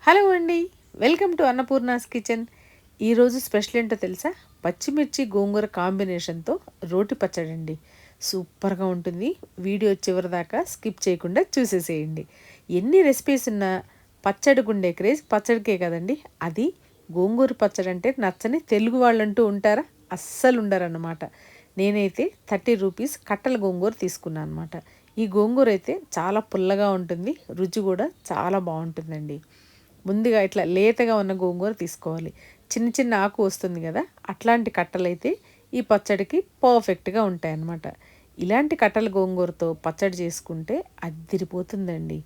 Hello అండి, welcome to Annapurna's kitchen. ఈరోజు special ఏంటో తెలుసా? పచ్చిమిర్చి గోంగూర కాంబినేషన్తో రోటి పచ్చడి అండి. సూపర్గా ఉంటుంది. వీడియో చివరి దాకా స్కిప్ చేయకుండా చూసేసేయండి. ఎన్ని రెసిపీస్ ఉన్నా పచ్చడికి ఉండే క్రేజ్ పచ్చడికే కదండి. అది గోంగూర పచ్చడి అంటే నచ్చని తెలుగు వాళ్ళంటూ ఉంటారా? అస్సలు ఉండరన్నమాట. నేనైతే 30 రూపీస్ కట్టల గోంగూర తీసుకున్నాను అనమాట. ఈ గోంగూర అయితే చాలా పుల్లగా ఉంటుంది, రుచి కూడా చాలా బాగుంటుందండి. ముందుగా ఇట్లా లేతగా ఉన్న గోంగూర తీసుకోవాలి. చిన్న చిన్న ఆకు వస్తుంది కదా, అట్లాంటి కట్టలైతే ఈ పచ్చడికి పర్ఫెక్ట్గా ఉంటాయన్నమాట. ఇలాంటి కట్టల గోంగూరతో పచ్చడి చేసుకుంటే అద్దిరిపోతుందండి.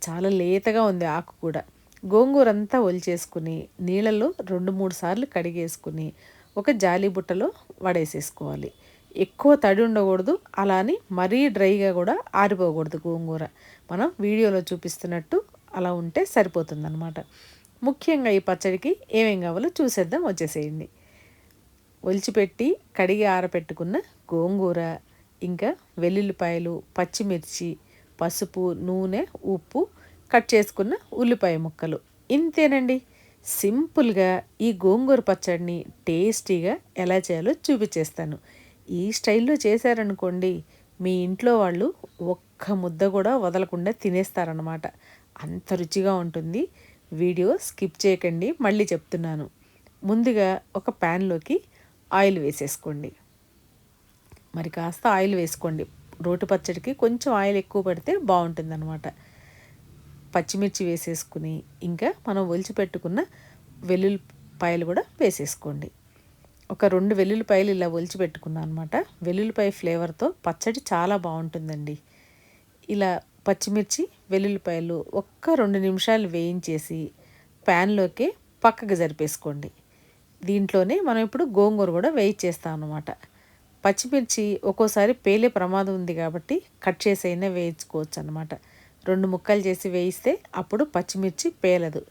చాలా లేతగా ఉంది ఆకు కూడా. గోంగూర అంతా ఒలిచేసుకుని నీళ్ళలో 2-3 సార్లు కడిగేసుకుని ఒక జాలి బుట్టలో వడేసేసుకోవాలి. ఎక్కువ తడి ఉండకూడదు, అలా అని మరీ డ్రైగా కూడా ఆరిపోకూడదు గోంగూర. మనం వీడియోలో చూపిస్తున్నట్టు అలా ఉంటే సరిపోతుందన్నమాట. ముఖ్యంగా ఈ పచ్చడికి ఏమేం కావాలో చూసేద్దాం, వచ్చేసేయండి. ఒలిచిపెట్టి కడిగి ఆరపెట్టుకున్న గోంగూర, ఇంకా వెల్లుల్లిపాయలు, పచ్చిమిర్చి, పసుపు, నూనె, ఉప్పు, కట్ చేసుకున్న ఉల్లిపాయ ముక్కలు. ఇంతేనండి. సింపుల్గా ఈ గోంగూర పచ్చడిని టేస్టీగా ఎలా చేయాలో చూపించేస్తాను. ఈ స్టైల్లో చేశారనుకోండి, మీ ఇంట్లో వాళ్ళు ఒక్క ముద్ద కూడా వదలకుండా తినేస్తారనమాట. అంత రుచిగా ఉంటుంది. వీడియో స్కిప్ చేయకండి, మళ్ళీ చెప్తున్నాను. ముందుగా ఒక ప్యాన్లోకి ఆయిల్ వేసేసుకోండి. మరి కాస్త ఆయిల్ వేసుకోండి. రోటి పచ్చడికి కొంచెం ఆయిల్ ఎక్కువ పడితే బాగుంటుందన్నమాట. పచ్చిమిర్చి వేసేసుకుని ఇంకా మనం ఒలిచిపెట్టుకున్న వెల్లుల్లిపాయలు కూడా వేసేసుకోండి. ఒక 2 వెల్లుల్లిపాయలు ఇలా ఒలిచిపెట్టుకున్నాను అనమాట. వెల్లుల్లిపాయ ఫ్లేవర్తో పచ్చడి చాలా బాగుంటుందండి. ఇలా పచ్చిమిర్చి, వెల్లుల్లిపాయలు ఒక్క 2 నిమిషాలు వేయించేసి ప్యాన్లోకి పక్కకు జరిపేసుకోండి. దీంట్లోనే మనం ఇప్పుడు గోంగూర కూడా వేయించేస్తాం అన్నమాట. పచ్చిమిర్చి ఒక్కోసారి పేలే ప్రమాదం ఉంది కాబట్టి కట్ చేసి అయినా వేయించుకోవచ్చు అనమాట. 2 ముక్కలు చేసి వేయిస్తే అప్పుడు పచ్చిమిర్చి పేలదు.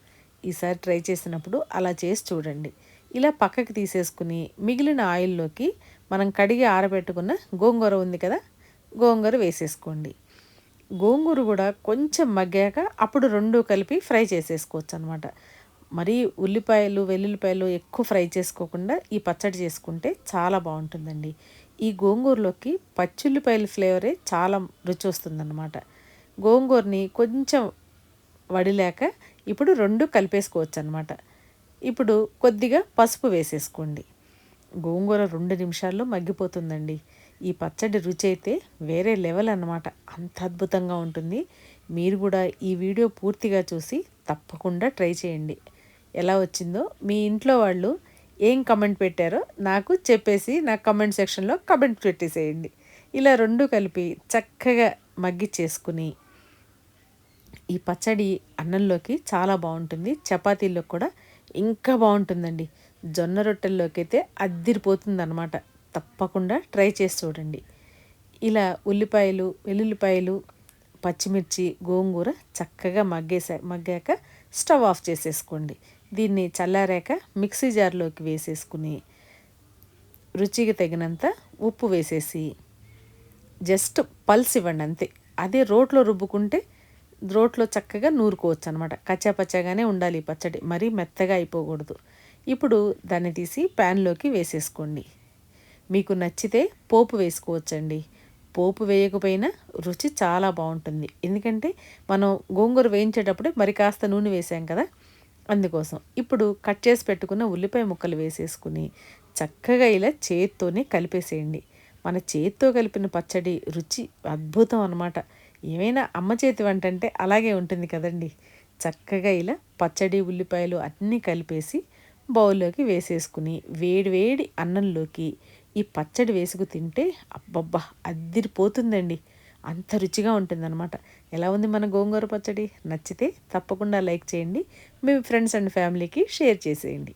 ఈసారి ట్రై చేసినప్పుడు అలా చేసి చూడండి. ఇలా పక్కకి తీసేసుకుని మిగిలిన ఆయిల్లోకి మనం కడిగి ఆరబెట్టుకున్న గోంగూర ఉంది కదా, గోంగూర వేసేసుకోండి. గోంగూర కూడా కొంచెం మగ్గాక అప్పుడు 2 కలిపి ఫ్రై చేసేసుకోవచ్చు అనమాట. మరీ ఉల్లిపాయలు, వెల్లుల్లిపాయలు ఎక్కువ ఫ్రై చేసుకోకుండా ఈ పచ్చడి చేసుకుంటే చాలా బాగుంటుందండి. ఈ గోంగూరలోకి పచ్చుల్లిపాయల ఫ్లేవరే చాలా రుచి వస్తుందన్నమాట. గోంగూరని కొంచెం వడిలాక ఇప్పుడు 2 కలిపేసుకోవచ్చు అనమాట. ఇప్పుడు కొద్దిగా పసుపు వేసేసుకోండి. గోంగూర 2 నిమిషాల్లో మగ్గిపోతుందండి. ఈ పచ్చడి రుచి అయితే వేరే లెవెల్ అన్నమాట. అంత అద్భుతంగా ఉంటుంది. మీరు కూడా ఈ వీడియో పూర్తిగా చూసి తప్పకుండా ట్రై చేయండి. ఎలా వచ్చిందో మీ ఇంట్లో వాళ్ళు ఏం కమెంట్ పెట్టారో నాకు చెప్పేసి నా కమెంట్ సెక్షన్లో కమెంట్ పెట్టేసేయండి. ఇలా 2 కలిపి చక్కగా మగ్గిచ్చేసుకుని ఈ పచ్చడి అన్నంలోకి చాలా బాగుంటుంది. చపాతీల్లో కూడా ఇంకా బాగుంటుందండి. జొన్న రొట్టెల్లోకి అయితే అద్దిరిపోతుందన్నమాట. తప్పకుండా ట్రై చేసి చూడండి. ఇలా ఉల్లిపాయలు, వెల్లుల్లిపాయలు, పచ్చిమిర్చి, గోంగూర చక్కగా మగ్గాక స్టవ్ ఆఫ్ చేసేసుకోండి. దీన్ని చల్లారాక మిక్సీ జార్లోకి వేసేసుకుని రుచికి తగినంత ఉప్పు వేసేసి జస్ట్ పల్స్ ఇవ్వండి అంతే. అదే రోట్లో రుబ్బుకుంటే రోట్లో చక్కగా నూరుకోవచ్చు అనమాట. కచ్చాపచ్చాగానే ఉండాలి ఈ పచ్చడి, మరీ మెత్తగా అయిపోకూడదు. ఇప్పుడు దాన్ని తీసి ప్యాన్లోకి వేసేసుకోండి. మీకు నచ్చితే పోపు వేసుకోవచ్చండి. పోపు వేయకపోయినా రుచి చాలా బాగుంటుంది. ఎందుకంటే మనం గోంగూర వేయించేటప్పుడే మరి కాస్త నూనె వేసాం కదా, అందుకోసం. ఇప్పుడు కట్ చేసి పెట్టుకున్న ఉల్లిపాయ ముక్కలు వేసేసుకుని చక్కగా ఇలా చేత్తోనే కలిపేసేయండి. మన చేత్తో కలిపిన పచ్చడి రుచి అద్భుతం అనమాట. ఏమైనా అమ్మ చేతి వంట అంటే అలాగే ఉంటుంది కదండి. చక్కగా ఇలా పచ్చడి, ఉల్లిపాయలు అన్నీ కలిపేసి బౌల్లోకి వేసేసుకుని వేడి వేడి అన్నంలోకి ఈ పచ్చడి వేసుకు తింటే అబ్బబ్బా అద్దిరిపోతుందండి. అంత రుచిగా ఉంటుందన్నమాట. ఎలా ఉంది మన గోంగూర పచ్చడి? నచ్చితే తప్పకుండా లైక్ చేయండి. మీ ఫ్రెండ్స్ అండ్ ఫ్యామిలీకి షేర్ చేసేయండి.